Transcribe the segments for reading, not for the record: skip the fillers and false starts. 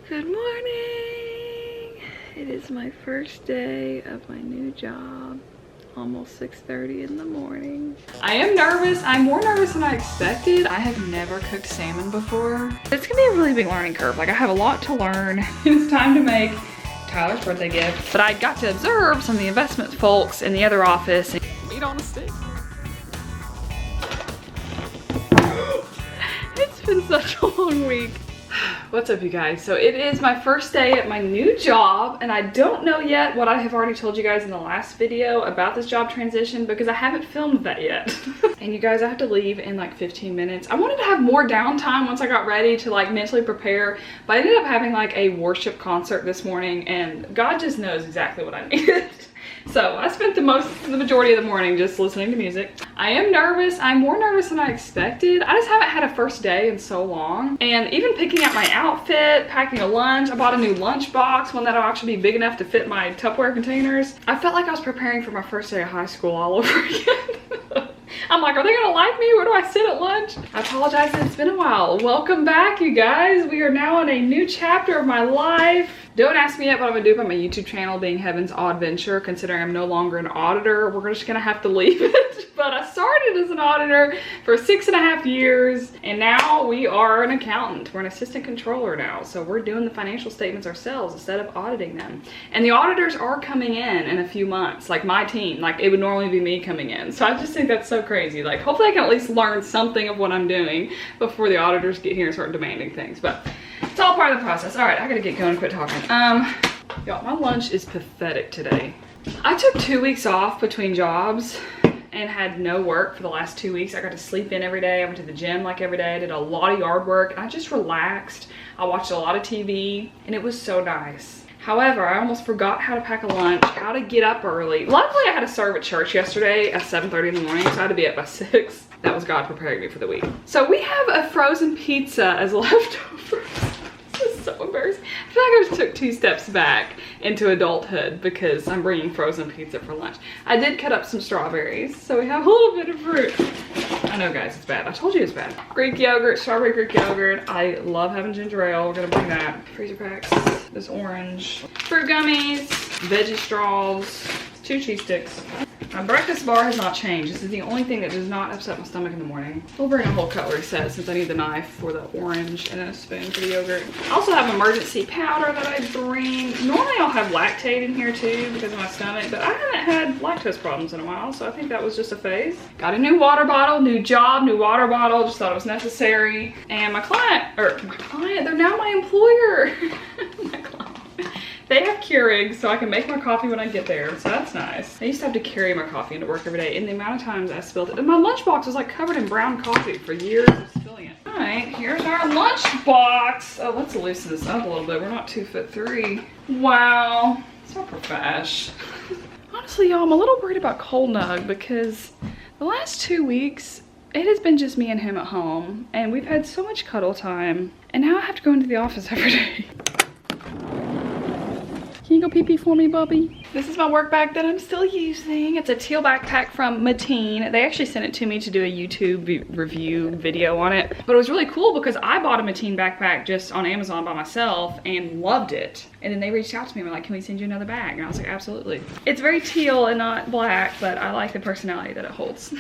Good morning. It is my first day of my new job. Almost 6:30 in the morning. I am nervous. I'm more nervous than I expected. I have never cooked salmon before. It's gonna be a really big learning curve. Like, I have a lot to learn. It's time to make Tyler's birthday gift. But I got to observe some of the investment folks in the other office. Meat on a stick. It's been such a long week. What's up, you guys? So it is my first day at my new job, and I don't know yet what I have already told you guys in the last video about this job transition because I haven't filmed that yet. And you guys, I have to leave in like 15 minutes. I wanted to have more downtime once I got ready to like mentally prepare, but I ended up having like a worship concert this morning, and God just knows exactly what I needed. So I spent the majority of the morning just listening to music. I am nervous. I'm more nervous than I expected. I just haven't had a first day in so long. And even picking out my outfit, packing a lunch. I bought a new lunch box, one that'll actually be big enough to fit my Tupperware containers. I felt like I was preparing for my first day of high school all over again. I'm like, are they gonna like me? Where do I sit at lunch? I apologize, it's been a while. Welcome back, you guys. We are now in a new chapter of my life. Don't ask me yet what I'm gonna do about my YouTube channel being Heaven's Audventure, considering I'm no longer an auditor. We're just gonna have to leave it. But I started as an auditor for 6.5 years, and now we are an accountant. We're an assistant controller now. So we're doing the financial statements ourselves instead of auditing them. And the auditors are coming in a few months, like my team. Like, it would normally be me coming in. So I just think that's so crazy. Like, hopefully I can at least learn something of what I'm doing before the auditors get here and start demanding things. But it's all part of the process. All right, I gotta get going and quit talking. Y'all, my lunch is pathetic today. I took 2 weeks off between jobs and had no work for the last 2 weeks. I got to sleep in every day. I went to the gym like every day. I did a lot of yard work. And I just relaxed. I watched a lot of TV, and it was so nice. However, I almost forgot how to pack a lunch, how to get up early. Luckily, I had to serve at church yesterday at 7:30 in the morning, so I had to be up by 6. That was God preparing me for the week. So we have a frozen pizza as leftovers. This is so embarrassing. I feel like I just took 2 steps back into adulthood because I'm bringing frozen pizza for lunch. I did cut up some strawberries, so we have a little bit of fruit. I know, guys, it's bad. I told you it's bad. Greek yogurt, strawberry Greek yogurt. I love having ginger ale. We're gonna bring that. Freezer packs, this orange. Fruit gummies, veggie straws, 2 cheese sticks. My breakfast bar has not changed. This is the only thing that does not upset my stomach in the morning. We'll bring a whole cutlery set since I need the knife for the orange and a spoon for the yogurt. I also have emergency powder that I bring. Normally I'll have lactate in here too because of my stomach, but I haven't had lactose problems in a while, so I think that was just a phase. Got a new water bottle, new job, new water bottle. Just thought it was necessary. And my client, they're now my employer. My client. They have Keurigs, so I can make my coffee when I get there, so that's nice. I used to have to carry my coffee into work every day, and the amount of times I spilled it. And my lunchbox was like covered in brown coffee for years of spilling it. All right, here's our lunchbox. Oh, let's loosen this up a little bit. We're not 2'3". Wow, so profesh. Honestly, y'all, I'm a little worried about Cole Nug because the last 2 weeks, it has been just me and him at home, and we've had so much cuddle time, and now I have to go into the office every day. Can you go pee-pee for me, Bubby? This is my work bag that I'm still using. It's a teal backpack from Mateen. They actually sent it to me to do a YouTube review video on it. But it was really cool because I bought a Mateen backpack just on Amazon by myself and loved it. And then they reached out to me and were like, can we send you another bag? And I was like, absolutely. It's very teal and not black, but I like the personality that it holds.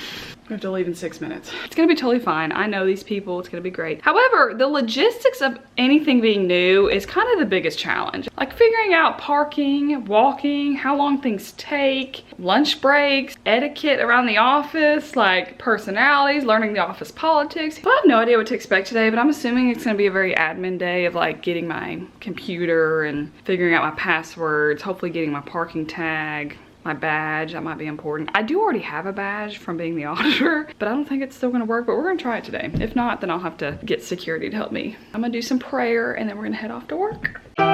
I have to leave in 6 minutes. It's gonna be totally fine. I know these people, it's gonna be great. However, the logistics of anything being new is kind of the biggest challenge. Like figuring out parking, walking, how long things take, lunch breaks, etiquette around the office, like personalities, learning the office politics. I have no idea what to expect today, but I'm assuming it's gonna be a very admin day of like getting my computer and figuring out my passwords, hopefully getting my parking tag, my badge, that might be important. I do already have a badge from being the auditor, but I don't think it's still gonna work, but we're gonna try it today. If not, then I'll have to get security to help me. I'm gonna do some prayer and then we're gonna head off to work. All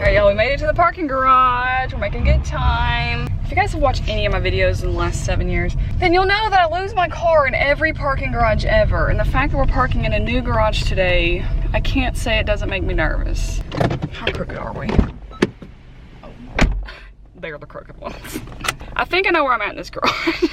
right, y'all, we made it to the parking garage. We're making good time. If you guys have watched any of my videos in the last 7 years, then you'll know that I lose my car in every parking garage ever. And the fact that we're parking in a new garage today, I can't say it doesn't make me nervous. How crooked are we? Oh, they're the crooked ones. I think I know where I'm at in this garage.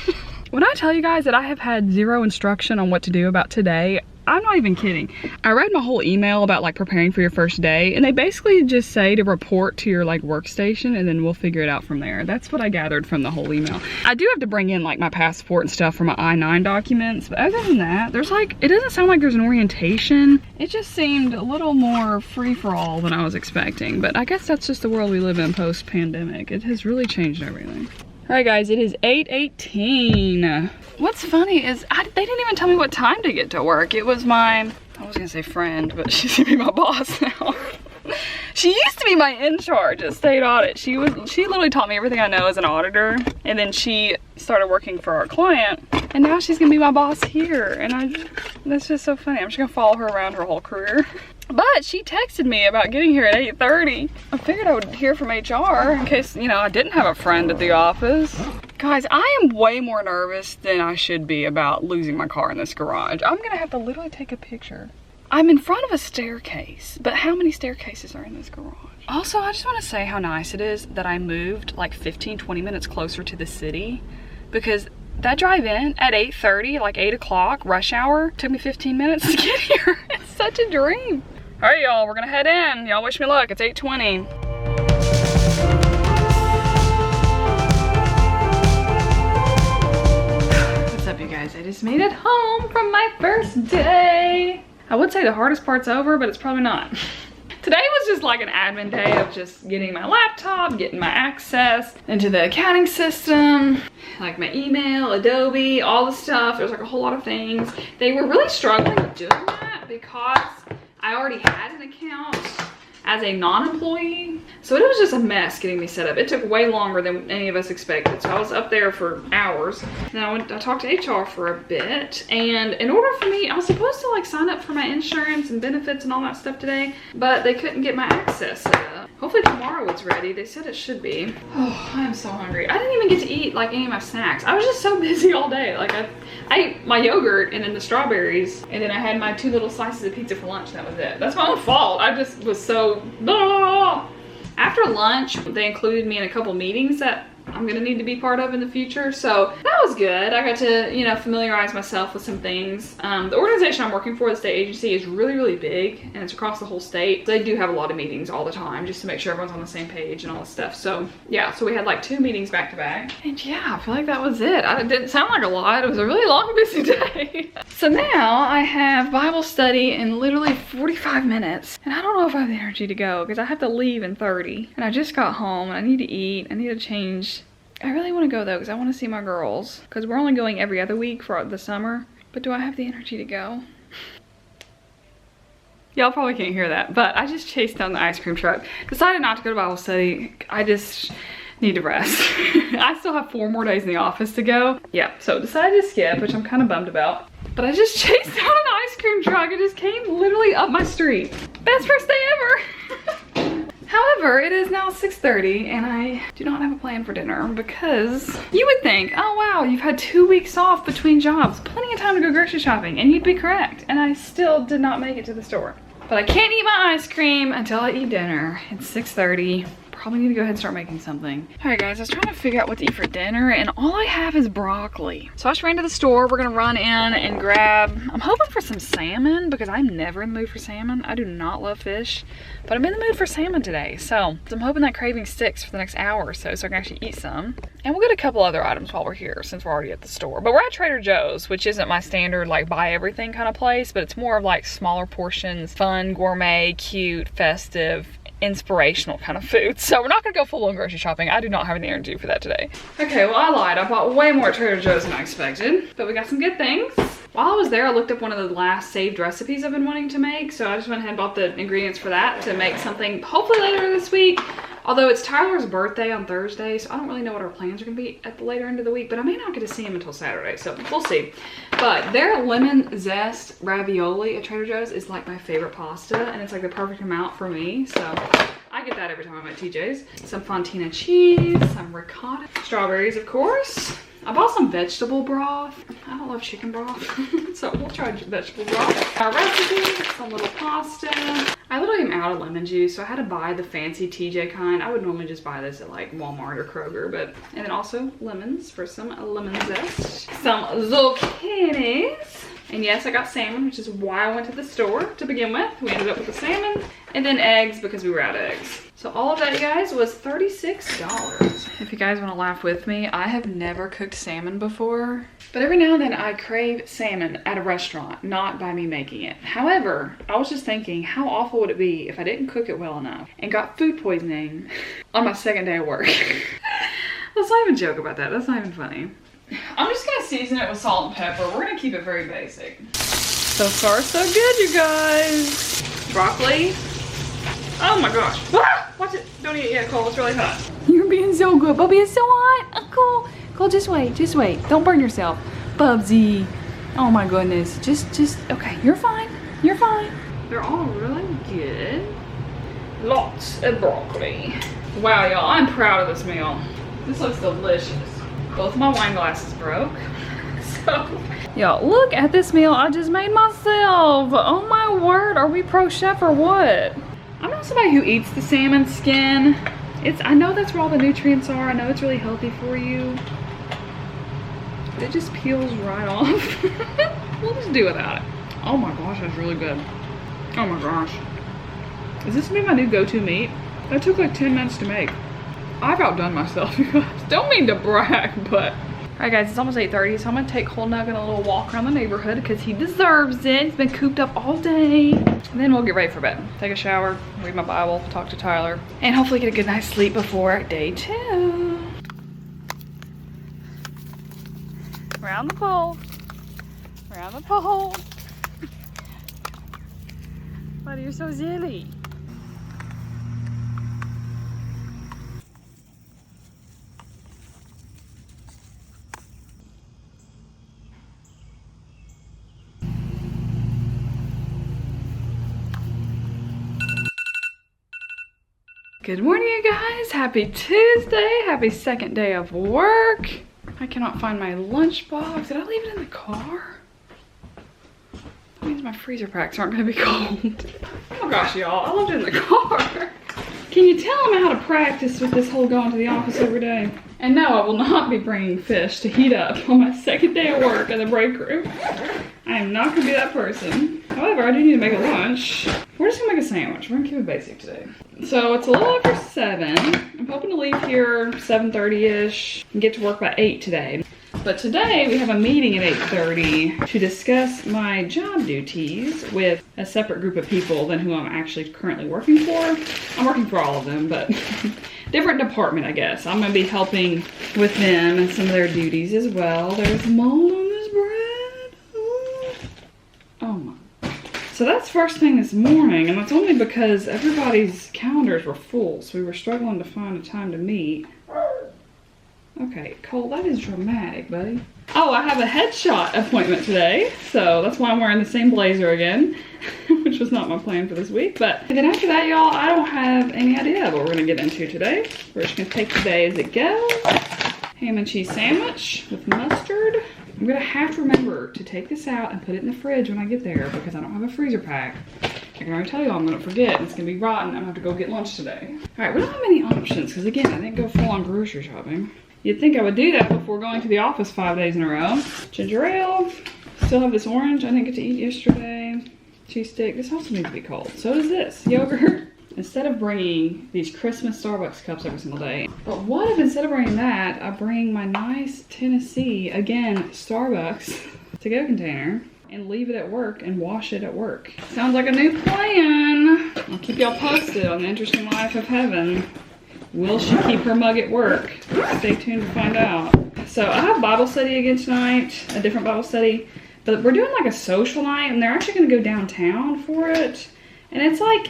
When I tell you guys that I have had zero instruction on what to do about today, I'm not even kidding. I read my whole email about like preparing for your first day, and they basically just say to report to your like workstation and then we'll figure it out from there. That's what I gathered from the whole email. I do have to bring in like my passport and stuff for my I-9 documents, but other than that, there's like, it doesn't sound like there's an orientation. It just seemed a little more free-for-all than I was expecting, but I guess that's just the world we live in post-pandemic. It has really changed everything. All right guys, it is 8:18. What's funny is they didn't even tell me what time to get to work. It was I was gonna say friend, but she's gonna be my boss now. She used to be my in charge at State Audit. She literally taught me everything I know as an auditor, and then she started working for our client, and now she's gonna be my boss here. And that's just so funny. I'm just gonna follow her around her whole career. But she texted me about getting here at 8:30. I figured I would hear from HR in case, you know, I didn't have a friend at the office. Guys, I am way more nervous than I should be about losing my car in this garage. I'm gonna have to literally take a picture. I'm in front of a staircase, but how many staircases are in this garage? Also, I just want to say how nice it is that I moved like 15-20 minutes closer to the city, because that drive in at 8:30, like 8 o'clock, rush hour, took me 15 minutes to get here. It's such a dream. All right, y'all, we're gonna head in. Y'all wish me luck. It's 8:20. What's up, you guys? I just made it home from my first day. I would say the hardest part's over, but it's probably not. Today was just like an admin day of just getting my laptop, getting my access into the accounting system, like my email, Adobe, all the stuff. There's like a whole lot of things. They were really struggling with doing that because I already had an account as a non-employee. So it was just a mess getting me set up. It took way longer than any of us expected. So I was up there for hours. Then I talked to HR for a bit. And in order for me, I was supposed to like sign up for my insurance and benefits and all that stuff today, but they couldn't get my access set up. Hopefully tomorrow it's ready. They said it should be. Oh, I am so hungry. I didn't even get to eat like any of my snacks. I was just so busy all day. Like I ate my yogurt and then the strawberries, and then I had my 2 little slices of pizza for lunch. That was it. That's my own fault. I just was so blah. After lunch, they included me in a couple meetings that I'm gonna need to be part of in the future. So that was good. I got to, you know, familiarize myself with some things. The organization I'm working for, the state agency, is really, really big, and it's across the whole state. They do have a lot of meetings all the time just to make sure everyone's on the same page and all this stuff. So yeah, so we had like 2 meetings back to back. And yeah, I feel like that was it. It didn't sound like a lot. It was a really long, busy day. So now I have Bible study in literally 45 minutes. And I don't know if I have the energy to go because I have to leave in 30. And I just got home and I need to eat. I need to change. I really want to go though because I want to see my girls, because we're only going every other week for the summer. But do I have the energy to go? Y'all probably can't hear that, but I just chased down the ice cream truck. Decided not to go to Bible study. I just need to rest. I still have 4 more days in the office to go. Yeah, so decided to skip, which I'm kind of bummed about. But I just chased down an ice cream truck. It just came literally up my street. Best first day ever. However, it is now 6:30 and I do not have a plan for dinner, because you would think, oh wow, you've had 2 weeks off between jobs, plenty of time to go grocery shopping, and you'd be correct. And I still did not make it to the store. But I can't eat my ice cream until I eat dinner. It's 6:30. Probably need to go ahead and start making something. All right guys, I was trying to figure out what to eat for dinner and all I have is broccoli. So I just ran to the store. We're gonna run in and grab, I'm hoping for some salmon, because I'm never in the mood for salmon. I do not love fish, but I'm in the mood for salmon today. So I'm hoping that craving sticks for the next hour or so I can actually eat some. And we'll get a couple other items while we're here since we're already at the store. But we're at Trader Joe's, which isn't my standard like buy everything kind of place, but it's more of like smaller portions, fun, gourmet, cute, festive, inspirational kind of food. So we're not gonna go full on grocery shopping. I do not have the energy for that today. Okay, well I lied. I bought way more at Trader Joe's than I expected, but we got some good things. While I was there, I looked up one of the last saved recipes I've been wanting to make, so I just went ahead and bought the ingredients for that to make something hopefully later this week. Although it's Tyler's birthday on Thursday, so I don't really know what our plans are gonna be at the later end of the week, but I may not get to see him until Saturday, so we'll see. But their lemon zest ravioli at Trader Joe's is like my favorite pasta, and it's like the perfect amount for me, so I get that every time I'm at TJ's. Some fontina cheese, some ricotta, strawberries of course, I bought some vegetable broth. I don't love chicken broth, so we'll try vegetable broth. Our recipe, some little pasta. I literally am out of lemon juice, so I had to buy the fancy TJ kind. I would normally just buy this at like Walmart or Kroger, but, and then also lemons for some lemon zest. Some zucchinis. And yes, I got salmon, which is why I went to the store to begin with. We ended up with the salmon. And then eggs because we were out of eggs. So all of that, you guys, was $36. If you guys want to laugh with me, I have never cooked salmon before. But every now and then I crave salmon at a restaurant, not by me making it. However, I was just thinking, how awful would it be if I didn't cook it well enough and got food poisoning on my second day of work? Let's not even joke about that. That's not even funny. I'm just gonna season it with salt and pepper. We're gonna keep it very basic. So far, so good, you guys. Broccoli. Oh my gosh. Ah! Watch it. Don't eat it yet, Cole. It's really hot. You're being so good, Bubby. It's so hot. Oh, Cole. Cole, just wait. Just wait. Don't burn yourself. Bubsy. Oh my goodness. Just, okay. You're fine. You're fine. They're all really good. Lots of broccoli. Wow, y'all. I'm proud of this meal. This looks delicious. Both my wine glasses broke. So, y'all, look at this meal I just made myself. Oh my word. Are we pro chef or what? I'm not somebody who eats the salmon skin. I know that's where all the nutrients are. I know it's really healthy for you. But it just peels right off. We'll just do without it. Oh my gosh, that's really good. Oh my gosh. Is this gonna be my new go-to meat? That took like 10 minutes to make. I've outdone myself, you guys. Don't mean to brag, but. All right, guys, it's almost 8:30, so I'm gonna take Cole Nugget on a little walk around the neighborhood because he deserves it. He's been cooped up all day. And then we'll get ready for bed. Take a shower, read my Bible, talk to Tyler, and hopefully get a good night's sleep before day 2. Around the pole. Around the pole. Buddy, you're so silly. Good morning, you guys. Happy Tuesday. Happy second day of work. I cannot find my lunchbox. Did I leave it in the car? That means my freezer packs aren't gonna be cold. Oh gosh, y'all, I left it in the car. Can you tell them how to practice with this whole going to the office every day? And no, I will not be bringing fish to heat up on my second day of work at the break room. I am not gonna be that person. However, I do need to make a lunch. We're just gonna make a sandwich. We're gonna keep it basic today. So it's a little over 7. I'm hoping to leave here 7:30-ish and get to work by 8 today. But today we have a meeting at 8:30 to discuss my job duties with a separate group of people than who I'm actually currently working for. I'm working for all of them, but different department, I guess. I'm gonna be helping with them and some of their duties as well. There's mold on this bread. Oh my. So that's first thing this morning, and that's only because everybody's calendars were full, so we were struggling to find a time to meet. Okay, Cole, that is dramatic, buddy. Oh, I have a headshot appointment today, so that's why I'm wearing the same blazer again, which was not my plan for this week. But then after that, y'all, I don't have any idea what we're gonna get into today. We're just gonna take the day as it goes. Ham and cheese sandwich with mustard. I'm gonna have to remember to take this out and put it in the fridge when I get there because I don't have a freezer pack. I can already tell you I'm gonna forget and it's gonna be rotten. I'm gonna have to go get lunch today. All right, we don't have many options because again, I didn't go full on grocery shopping. You'd think I would do that before going to the office 5 days in a row. Ginger ale. Still have this orange I didn't get to eat yesterday. Cheese stick. This also needs to be cold. So does this. Yogurt. Instead of bringing these Christmas Starbucks cups every single day. But what if instead of bringing that, I bring my nice Tennessee, again, Starbucks to-go container and leave it at work and wash it at work. Sounds like a new plan. I'll keep y'all posted on the interesting life of Heaven. Will she keep her mug at work? Stay tuned to find out. So I have Bible study again tonight, a different Bible study, but we're doing like a social night and they're actually gonna go downtown for it. And it's like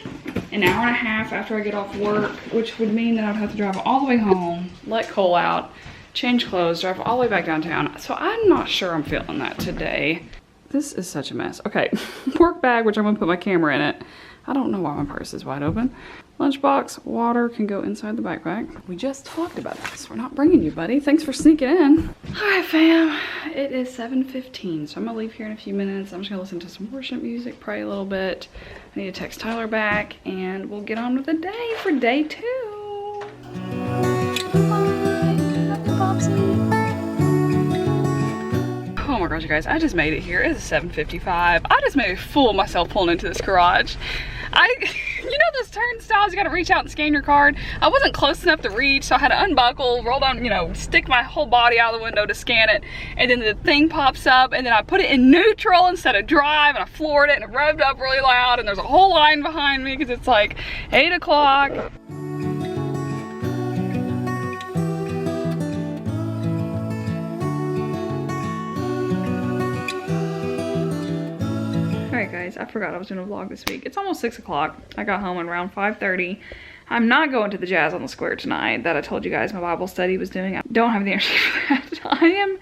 an hour and a half after I get off work, which would mean that I'd have to drive all the way home, let Cole out, change clothes, drive all the way back downtown. So I'm not sure I'm feeling that today. This is such a mess. Okay, work bag, which I'm gonna put my camera in it. I don't know why my purse is wide open. Lunchbox, water can go inside the backpack. We just talked about this. We're not bringing you, buddy. Thanks for sneaking in. All right, fam. It is 7:15, so I'm gonna leave here in a few minutes. I'm just gonna listen to some worship music, pray a little bit. I need to text Tyler back, and we'll get on with the day for day 2. Oh my gosh, you guys, I just made it here. It is 7:55. I just made a fool of myself pulling into this garage. You know those turnstiles, you gotta reach out and scan your card? I wasn't close enough to reach, so I had to unbuckle, roll down, you know, stick my whole body out of the window to scan it, and then the thing pops up, and then I put it in neutral instead of drive, and I floored it, and it revved up really loud, and there's a whole line behind me because it's like 8 o'clock. Alright guys, I forgot I was doing a vlog this week. It's almost 6 o'clock. I got home around 5:30. I'm not going to the Jazz on the Square tonight that I told you guys my Bible study was doing. I don't have the energy for that.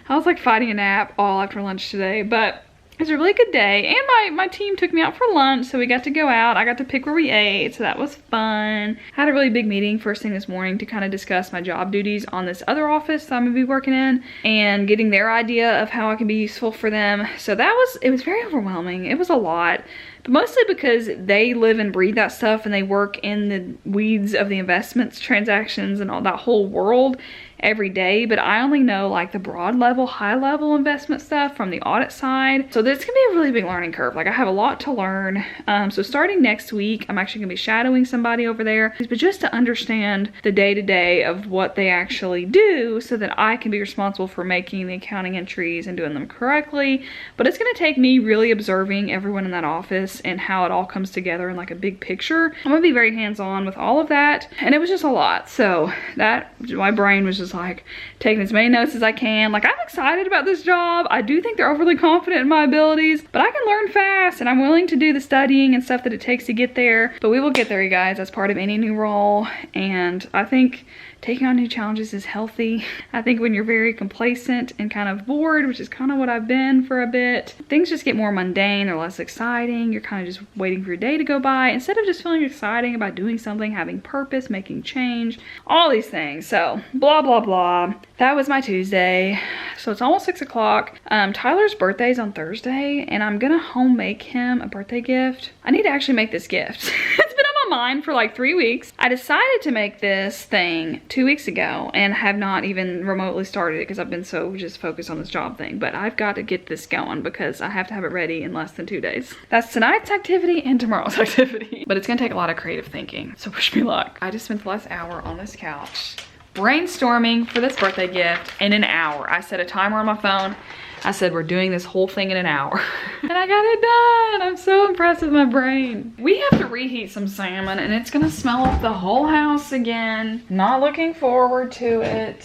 I was like fighting a nap all after lunch today, but it was a really good day, and my team took me out for lunch, so we got to go out. I got to pick where we ate, so that was fun. I had a really big meeting first thing this morning to kind of discuss my job duties on this other office that I'm gonna be working in and getting their idea of how I can be useful for them. So it was very overwhelming. It was a lot, but mostly because they live and breathe that stuff and they work in the weeds of the investments, transactions, and all that whole world every day, but I only know like the broad level, high level investment stuff from the audit side. So this can be a really big learning curve. Like I have a lot to learn. So starting next week, I'm actually gonna be shadowing somebody over there, but just to understand the day-to-day of what they actually do so that I can be responsible for making the accounting entries and doing them correctly. But it's gonna take me really observing everyone in that office and how it all comes together in like a big picture. I'm gonna be very hands-on with all of that, and it was just a lot. So my brain was just like taking as many notes as I can. Like, I'm excited about this job. I do think they're overly confident in my abilities, but I can learn fast, and I'm willing to do the studying and stuff that it takes to get there. But we will get there, you guys. That's part of any new role, and I think taking on new challenges is healthy. I think when you're very complacent and kind of bored, which is kind of what I've been for a bit, things just get more mundane. They're less exciting. You're kind of just waiting for your day to go by instead of just feeling exciting about doing something, having purpose, making change, all these things. So blah, blah, blah. That was my Tuesday. So it's almost 6 o'clock. Tyler's birthday's on Thursday, and I'm gonna home make him a birthday gift. I need to actually make this gift. It's been on my mind for like 3 weeks. I decided to make this thing 2 weeks ago and have not even remotely started it because I've been so just focused on this job thing. But I've got to get this going because I have to have it ready in less than 2 days. That's tonight's activity and tomorrow's activity. But it's gonna take a lot of creative thinking, so wish me luck. I just spent the last hour on this couch brainstorming for this birthday gift in an hour. I set a timer on my phone. I said, we're doing this whole thing in an hour. And I got it done. I'm so impressed with my brain. We have to reheat some salmon, and it's gonna smell up the whole house again. Not looking forward to it.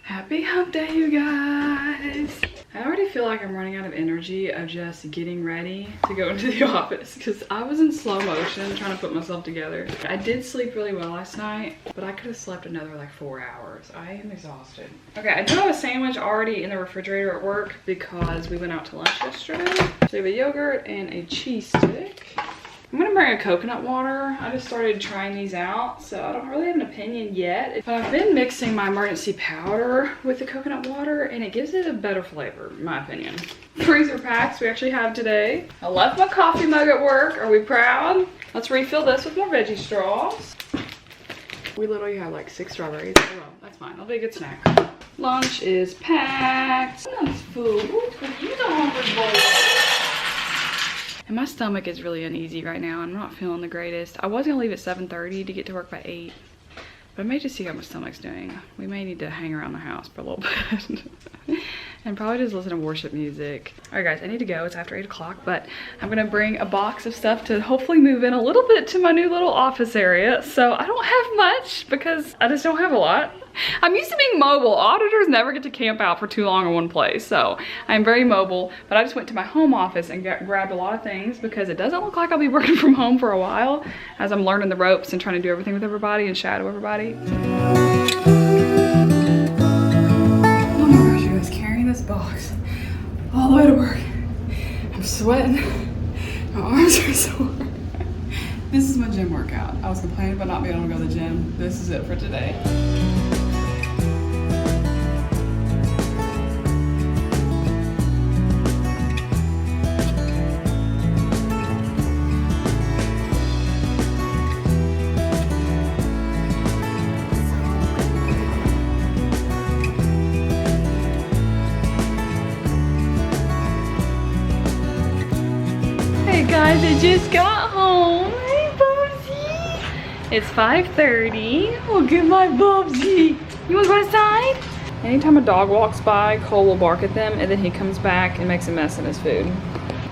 Happy hump day, you guys. I already feel like I'm running out of energy of just getting ready to go into the office because I was in slow motion trying to put myself together. I did sleep really well last night, but I could have slept another like 4 hours. I am exhausted. Okay, I do have a sandwich already in the refrigerator at work because we went out to lunch yesterday. So we have a yogurt and a cheese stick. I'm gonna bring a coconut water. I just started trying these out, so I don't really have an opinion yet. But I've been mixing my emergency powder with the coconut water, and it gives it a better flavor, in my opinion. Freezer packs we actually have today. I left my coffee mug at work. Are we proud? Let's refill this with more veggie straws. We literally have like 6 strawberries. Oh well, that's fine. That'll be a good snack. Lunch is packed. That's food. Use a hungry boy. And my stomach is really uneasy right now. I'm not feeling the greatest. I was gonna leave at 7:30 to get to work by 8. But I may just see how my stomach's doing. We may need to hang around the house for a little bit. And probably just listen to worship music. All right guys, I need to go. It's after 8 o'clock, but I'm gonna bring a box of stuff to hopefully move in a little bit to my new little office area. So I don't have much because I just don't have a lot. I'm used to being mobile. Auditors never get to camp out for too long in one place, so I'm very mobile. But I just went to my home office and grabbed a lot of things because it doesn't look like I'll be working from home for a while as I'm learning the ropes and trying to do everything with everybody and shadow everybody. Oh my gosh, you guys, carrying this box all the way to work. I'm sweating. My arms are sore. This is my gym workout. I was complaining about not being able to go to the gym. This is it for today. Hey guys, I just got home. Hey Bubsy. It's 5:30. Look at my Bubsy. You wanna go outside? Anytime a dog walks by, Cole will bark at them and then he comes back and makes a mess in his food.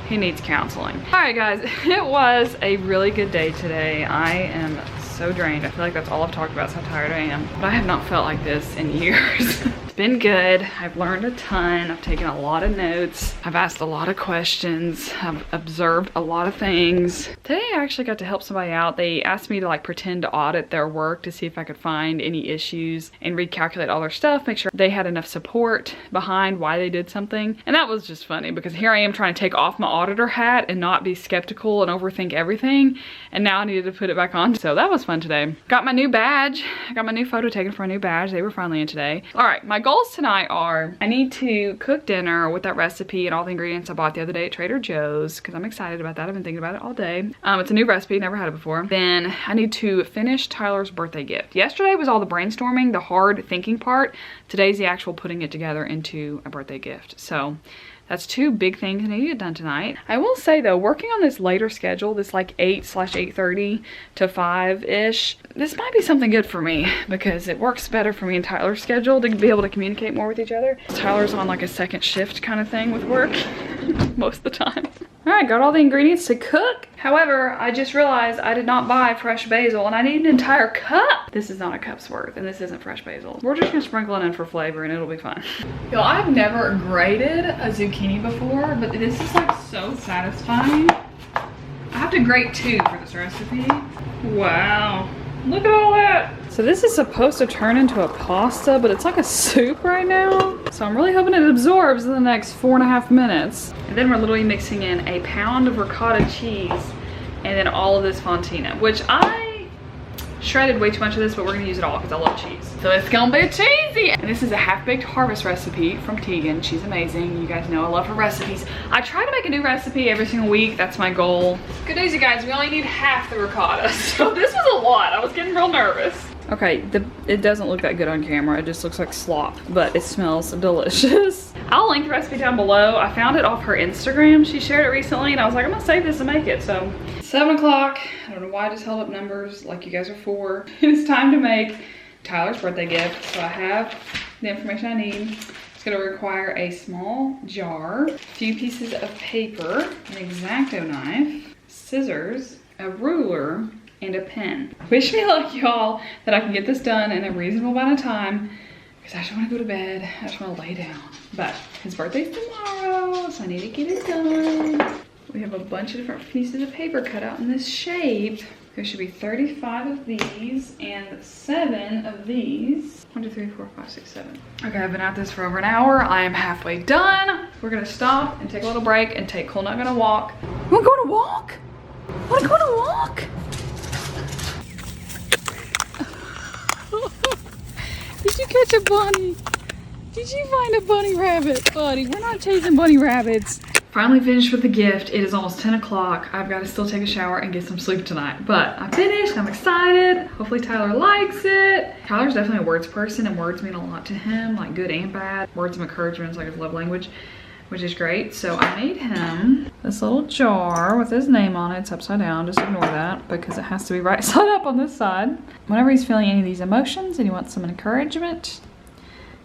He needs counseling. All right guys, it was a really good day today. I am so drained. I feel like that's all I've talked about, so tired I am. But I have not felt like this in years. It's been good. I've learned a ton. I've taken a lot of notes. I've asked a lot of questions. I've observed a lot of things. Today I actually got to help somebody out. They asked me to like pretend to audit their work to see if I could find any issues and recalculate all their stuff, make sure they had enough support behind why they did something. And that was just funny because here I am trying to take off my auditor hat and not be skeptical and overthink everything. And now I needed to put it back on. So that was fun today. Got my new badge. I got my new photo taken for a new badge. They were finally in today. All right, my goals tonight are I need to cook dinner with that recipe and all the ingredients I bought the other day at Trader Joe's because I'm excited about that. I've been thinking about it all day. It's a new recipe, never had it before. Then I need to finish Tyler's birthday gift. Yesterday was all the brainstorming, the hard thinking part. Today's the actual putting it together into a birthday gift. So that's two big things I need to get done tonight. I will say though, working on this later schedule, this like 8/8:30 to 5-ish, this might be something good for me because it works better for me and Tyler's schedule to be able to communicate more with each other. Tyler's on like a second shift kind of thing with work most of the time. All right, got all the ingredients to cook. However, I just realized I did not buy fresh basil and I need an entire cup. This is not a cup's worth and this isn't fresh basil. We're just gonna sprinkle it in for flavor and it'll be fine. Y'all, I've never grated a zucchini before, but this is like so satisfying. I have to grate 2 for this recipe. Wow, look at all that. So this is supposed to turn into a pasta, but it's like a soup right now. So I'm really hoping it absorbs in the next 4.5 minutes. And then we're literally mixing in a pound of ricotta cheese and then all of this fontina, which I shredded way too much of this, but we're gonna use it all because I love cheese. So it's gonna be cheesy. And this is a half-baked harvest recipe from Tegan. She's amazing. You guys know I love her recipes. I try to make a new recipe every single week. That's my goal. Good news, you guys, we only need half the ricotta. So this was a lot. I was getting real nervous. Okay, it doesn't look that good on camera. It just looks like slop, but it smells delicious. I'll link the recipe down below. I found it off her Instagram. She shared it recently and I was like, I'm gonna save this and make it. So 7 o'clock. I don't know why I just held up numbers like you guys are for. It is time to make Tyler's birthday gift. So I have the information I need. It's gonna require a small jar, a few pieces of paper, an X-Acto knife, scissors, a ruler, and a pen. Wish me luck, y'all, that I can get this done in a reasonable amount of time because I just want to go to bed. I just want to lay down. But his birthday's tomorrow, so I need to get it done. We have a bunch of different pieces of paper cut out in this shape. There should be 35 of these and 7 of these. 1, 2, 3, 4, 5, 6, 7. Okay, I've been at this for over an hour. I am halfway done. We're gonna stop and take a little break and take Cole Nut on a walk. You wanna go on a walk? Wanna go on a walk? Did you catch a bunny? Did you find a bunny rabbit? Buddy, we're not chasing bunny rabbits. Finally finished with the gift. It is almost 10 o'clock. I've got to still take a shower and get some sleep tonight. But I'm finished, I'm excited. Hopefully Tyler likes it. Tyler's definitely a words person and words mean a lot to him, like good and bad. Words of encouragement is like his love language, which is great. So I made him this little jar with his name on it. It's upside down, just ignore that because it has to be right side up on this side. Whenever he's feeling any of these emotions and he wants some encouragement,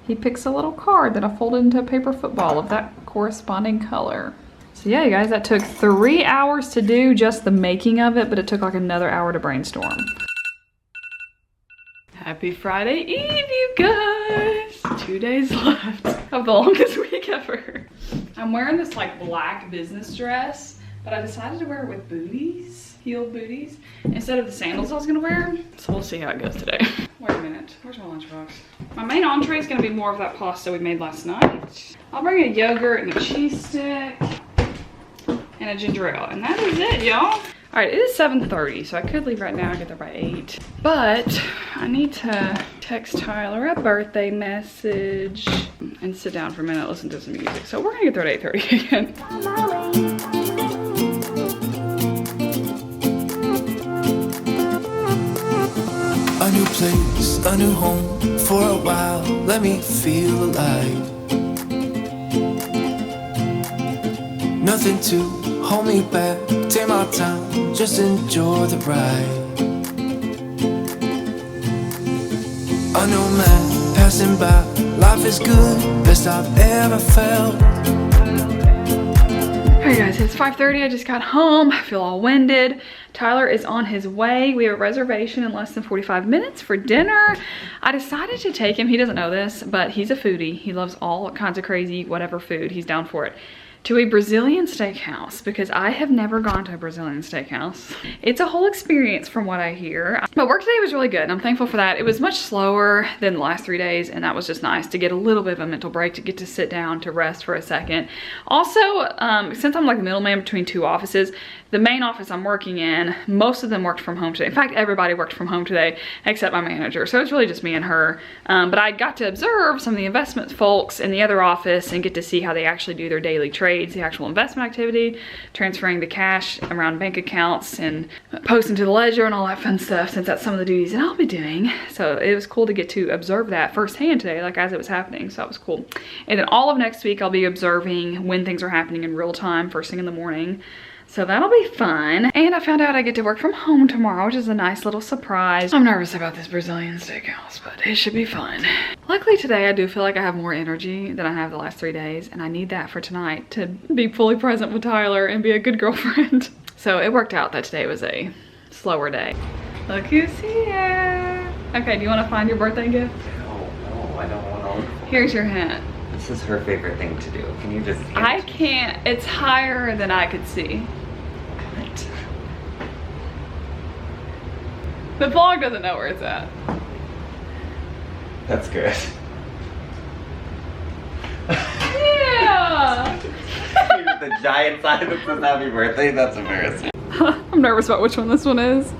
he picks a little card that I folded into a paper football of that corresponding color. So yeah, you guys, that took 3 hours to do just the making of it, but it took like another hour to brainstorm. Happy Friday Eve, you guys! 2 days left of the longest week ever. I'm wearing this like black business dress, but I decided to wear it with booties, heeled booties, instead of the sandals I was gonna wear. So we'll see how it goes today. Wait a minute, where's my lunchbox? My main entree is gonna be more of that pasta we made last night. I'll bring a yogurt and a cheese stick. and a ginger ale. And that is it, y'all. All right, it is 7:30, so I could leave right now and get there by 8. But I need to text Tyler a birthday message and sit down for a minute, listen to some music. So we're gonna get there at 8:30 again. A new place, a new home, for a while, let me feel alive. Nothing to hold me back, take my time, just enjoy the ride. A new man passing by, life is good, best I've ever felt. Alright guys, it's 5:30, I just got home, I feel all winded. Tyler is on his way. We have a reservation in less than 45 minutes for dinner. I decided to take him, he doesn't know this, but he's a foodie. He loves all kinds of crazy, whatever food, he's down for it. To a Brazilian steakhouse, because I have never gone to a Brazilian steakhouse. It's a whole experience from what I hear. But work today was really good, and I'm thankful for that. It was much slower than the last 3 days, and that was just nice to get a little bit of a mental break, to get to sit down, to rest for a second. Also, since I'm like the middleman between two offices, the main office I'm working in, most of them worked from home today. In fact, everybody worked from home today except my manager. So it's really just me and her. But I got to observe some of the investment folks in the other office and get to see how they actually do their daily trades, the actual investment activity, transferring the cash around bank accounts and posting to the ledger and all that fun stuff, since that's some of the duties that I'll be doing. So it was cool to get to observe that firsthand today, like as it was happening. So that was cool. And then all of next week, I'll be observing when things are happening in real time, first thing in the morning. So that'll be fun. And I found out I get to work from home tomorrow, which is a nice little surprise. I'm nervous about this Brazilian steakhouse, but it should be fun. Luckily today, I do feel like I have more energy than I have the last 3 days, and I need that for tonight to be fully present with Tyler and be a good girlfriend. So it worked out that today was a slower day. Look who's here. Okay, do you want to find your birthday gift? No, I don't want to. Here's your hint. This is her favorite thing to do. Can you just... I can't. It's higher than I could see. What? The vlog doesn't know where it's at. That's good. Yeah! The giant sign that says happy birthday, that's embarrassing. I'm nervous about which one this one is.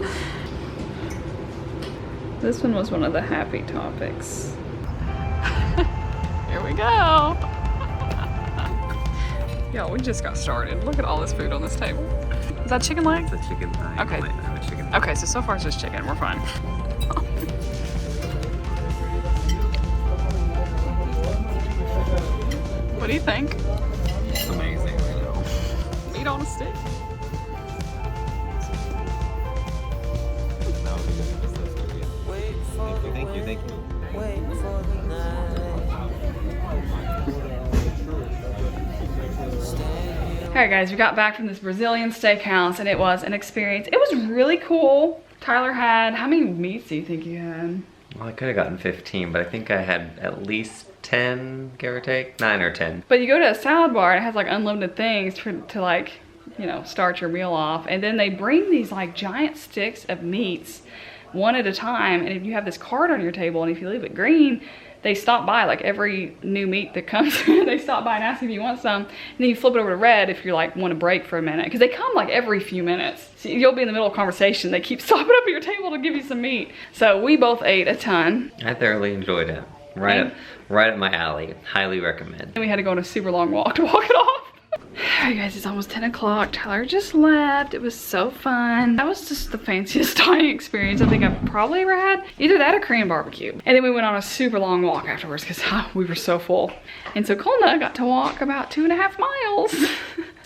This one was one of the happy topics. Here we go. Yo, we just got started. Look at all this food on this table. Is that chicken leg? It's a chicken thigh. Okay. I have a chicken thigh. Okay, so far it's just chicken. We're fine. What do you think? It's amazing, you know. Meat on a stick. Thank you, thank you. Alright guys, we got back from this Brazilian steakhouse and it was an experience. It was really cool. Tyler had, how many meats do you think you had? Well, I could have gotten 15, but I think I had at least 10, give or take. 9 or 10. But you go to a salad bar and it has like unlimited things to like, you know, start your meal off. And then they bring these like giant sticks of meats one at a time. And if you have this card on your table and if you leave it green, they stop by like every new meat that comes in. They stop by and ask if you want some. And then you flip it over to red if you like want to break for a minute. Because they come like every few minutes. So you'll be in the middle of conversation. They keep stopping up at your table to give you some meat. So we both ate a ton. I thoroughly enjoyed it. Right up my alley. Highly recommend. And we had to go on a super long walk to walk it off. Alright guys, it's almost 10 o'clock. Tyler just left. It was so fun. That was just the fanciest dining experience I think I've probably ever had. Either that or Korean barbecue. And then we went on a super long walk afterwards because we were so full. And so Kolna got to walk about 2.5 miles. So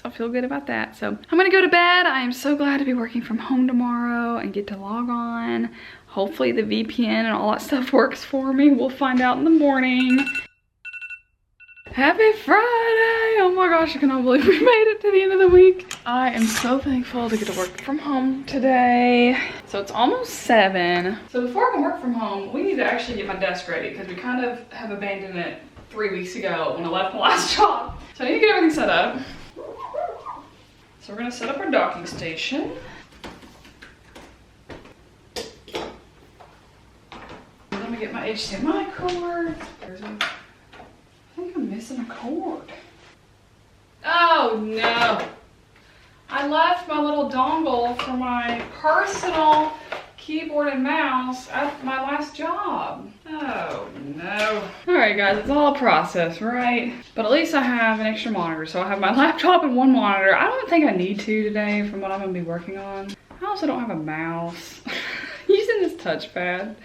I feel good about that. So I'm gonna go to bed. I am so glad to be working from home tomorrow and get to log on. Hopefully the VPN and all that stuff works for me. We'll find out in the morning. Happy Friday! Oh my gosh, I cannot believe we made it to the end of the week. I am so thankful to get to work from home today. So it's almost 7. So before I can work from home, we need to actually get my desk ready because we kind of have abandoned it 3 weeks ago when I left the last job. So I need to get everything set up. So we're gonna set up our docking station. Let me get my HDMI cord. I think I'm missing a cord. Oh no. for my personal keyboard and mouse at my last job. Oh no. All right guys, it's all a process, right? But at least I have an extra monitor. So I have my laptop and one monitor. I don't think I need to today from what I'm gonna be working on. I also don't have a mouse. Using this touchpad,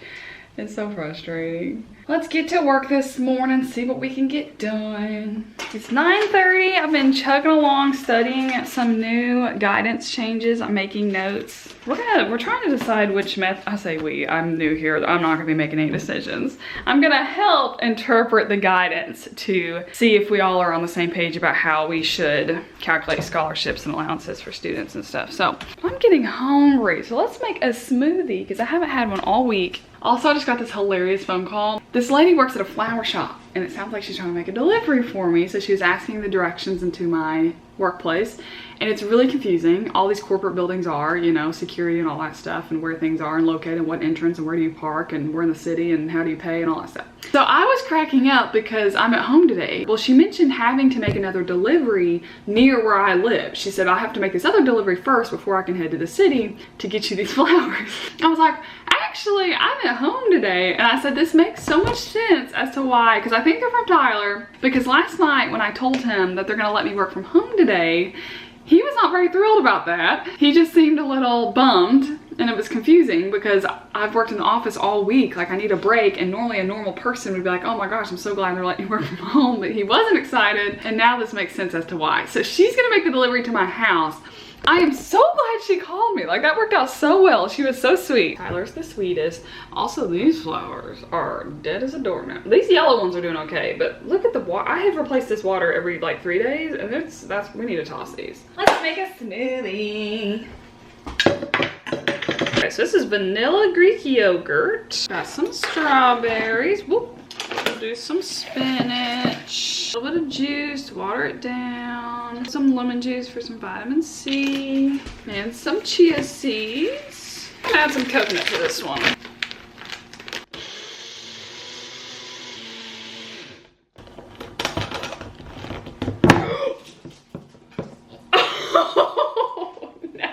it's so frustrating. Let's get to work this morning, see what we can get done. It's 9:30. I've been chugging along studying some new guidance changes. I'm making notes. We're trying to decide which method. I say we, I'm new here. I'm not gonna be making any decisions. I'm gonna help interpret the guidance to see if we all are on the same page about how we should calculate scholarships and allowances for students and stuff. So I'm getting hungry. So let's make a smoothie because I haven't had one all week. Also, I just got this hilarious phone call. This lady works at a flower shop and it sounds like she's trying to make a delivery for me. So she was asking the directions into my workplace and it's really confusing. All these corporate buildings are, you know, security and all that stuff and where things are and located and what entrance and where do you park and where in the city and how do you pay and all that stuff. So I was cracking up because I'm at home today. Well, she mentioned having to make another delivery near where I live. She said, I have to make this other delivery first before I can head to the city to get you these flowers. I was like, actually, I'm at home today. And I said, this makes so much sense as to why, because I think they're from Tyler. Because last night when I told him that they're gonna let me work from home today, he was not very thrilled about that. He just seemed a little bummed and it was confusing because I've worked in the office all week. Like I need a break and normally a normal person would be like, oh my gosh, I'm so glad they're letting me work from home. But he wasn't excited and now this makes sense as to why. So she's gonna make the delivery to my house. I am so glad she called me. Like that worked out so well. She was so sweet. Tyler's the sweetest. Also, these flowers are dead as a doormat. These yellow ones are doing okay, but look at the water. I have replaced this water every like 3 days and we need to toss these. Let's make a smoothie. Okay, so this is vanilla Greek yogurt. Got some strawberries. Whoop. We'll do some spinach, a little bit of juice to water it down, some lemon juice for some vitamin C, and some chia seeds. I'm gonna add some coconut to this one. Oh no.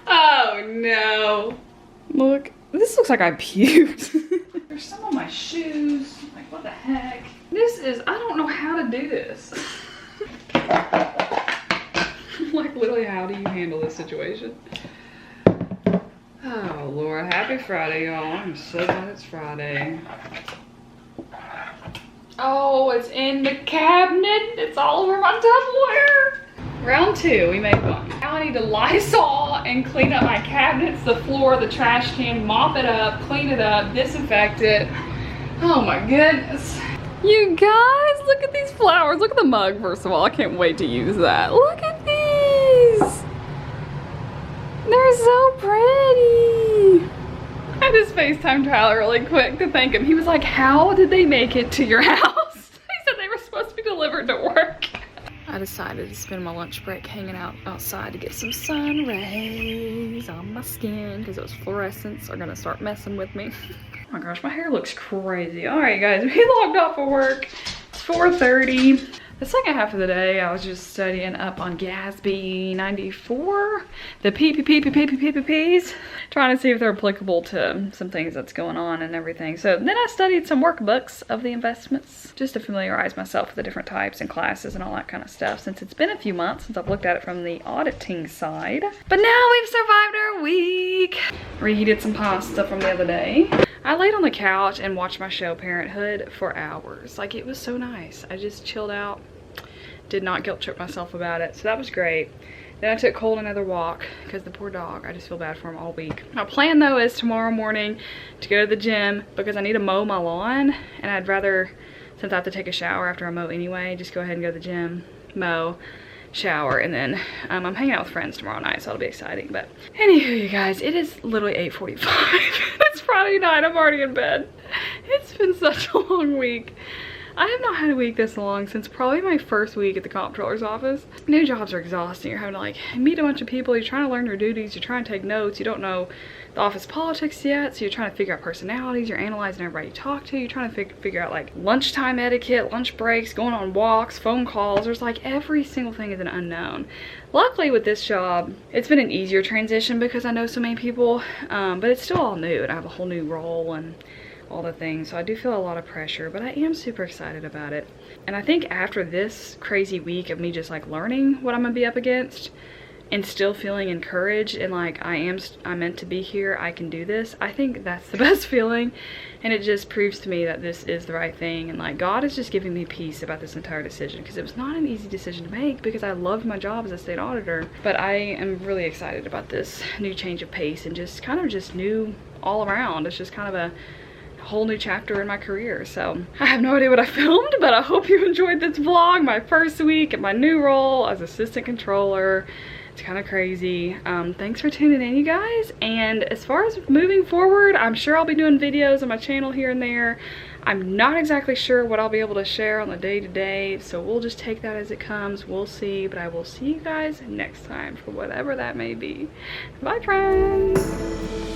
Oh no. Look. This looks like I puked. There's some on my shoes. Like, what the heck? This is, I don't know how to do this. Like, literally, how do you handle this situation? Oh, Lord. Happy Friday, y'all. I'm so glad it's Friday. Oh, it's in the cabinet. It's all over my Tupperware. Round 2, we made one. Now I need to Lysol and clean up my cabinets, the floor, the trash can, mop it up, clean it up, disinfect it. Oh my goodness. You guys, look at these flowers. Look at the mug, first of all. I can't wait to use that. Look at these. They're so pretty. I just FaceTimed Tyler really quick to thank him. He was like, how did they make it to your house? He said they were supposed to be delivered to work. I decided to spend my lunch break hanging out outside to get some sun rays on my skin because those fluorescents are gonna start messing with me. Oh my gosh, my hair looks crazy. All right, guys, we logged off for work. It's 4:30. The second half of the day, I was just studying up on GASB 94, the PPPs, trying to see if they're applicable to some things that's going on and everything. So then I studied some workbooks of the investments just to familiarize myself with the different types and classes and all that kind of stuff, since it's been a few months since I've looked at it from the auditing side. But now we've survived our week. Reheated some pasta from the other day. I laid on the couch and watched my show Parenthood for hours. Like, it was so nice. I just chilled out, did not guilt trip myself about it. So that was great. Then I took Cole another walk because the poor dog, I just feel bad for him all week. My plan though is tomorrow morning to go to the gym because I need to mow my lawn, and I'd rather, since I have to take a shower after I mow anyway, just go ahead and go to the gym, mow, shower, and then I'm hanging out with friends tomorrow night, so it'll be exciting. But anywho, you guys, it is literally 8:45. It's Friday night. I'm already in bed. It's been such a long week. I have not had a week this long since probably my first week at the comptroller's office. New jobs are exhausting. You're having to like meet a bunch of people. You're trying to learn your duties. You're trying to take notes. You don't know the office politics yet, so you're trying to figure out personalities, you're analyzing everybody you talk to, you're trying to figure out like lunchtime etiquette, lunch breaks, going on walks, phone calls. There's like every single thing is an unknown. Luckily with this job, it's been an easier transition because I know so many people, but it's still all new and I have a whole new role and all the things, so I do feel a lot of pressure, but I am super excited about it. And I think after this crazy week of me just like learning what I'm gonna be up against and still feeling encouraged and like I'm meant to be here, I can do this, I think that's the best feeling. And it just proves to me that this is the right thing, and like God is just giving me peace about this entire decision, because it was not an easy decision to make because I loved my job as a state auditor. But I am really excited about this new change of pace and just kind of just new all around. It's just kind of a whole new chapter in my career. So I have no idea what I filmed, but I hope you enjoyed this vlog, my first week at my new role as assistant controller. It's kind of crazy. Thanks for tuning in, you guys. And as far as moving forward, I'm sure I'll be doing videos on my channel here and there. I'm not exactly sure what I'll be able to share on the day-to-day, so we'll just take that as it comes. We'll see, but I will see you guys next time for whatever that may be. Bye, friends.